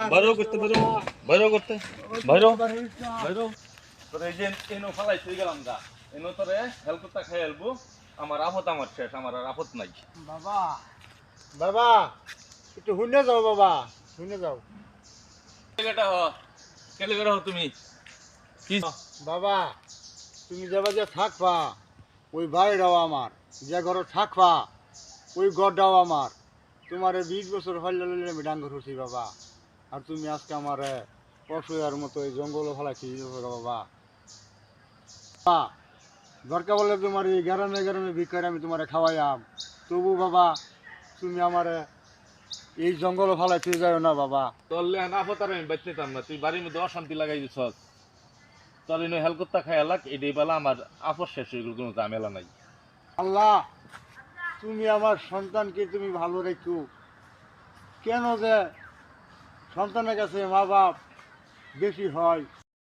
বাইরেও করতে বাইরেও করতে বাইরেও বাইরেও তোর এই যে এনো ফালাই থই গেলাম গা এনো তোরে হেলকুত্তা খাই হেলবো আমার আপত আমার শেষ আমার আর আপত নাই বাবা বাবা একটু শুনে যাও বাবা শুনে যাও কেলেটা হ কেলে বের হ তুমি কি বাবা তুমি যাবা যে থাকবা ওই বাড়িটাও আমার যে ঘরে থাকবা ওই ঘরটাও আমার তোমার 20 বছর হইলে আমি ডাঙ্গর হচ্ছি বাবা আর তুমি আজকে আমার অসুয়ার মতো এই জঙ্গলে ফেলাইছি বাবা দরকার বলে তোমার এই গ্রামে গ্রামে ভিক্ষার আমি তোমার খাওয়াইয়াম তবু বাবা তুমি আমার এই জঙ্গলে ফেলাইতে যাও না বাবা তোরলে না আপত আর আমি বাঁচতেতাম না তুই বাড়ির মধ্যে অশান্তি লাগাই দিছস তোর এনো হেলকুত্তা খাই এলাক এটাই বেলা আমার আপত শেষ হয়ে গেল কোনো ঝামেলা নাই আল্লাহ তুমি আমার সন্তানকে তুমি ভালো রেখো কেন যে সন্তানের কাছে মা বাপ বেশি হয়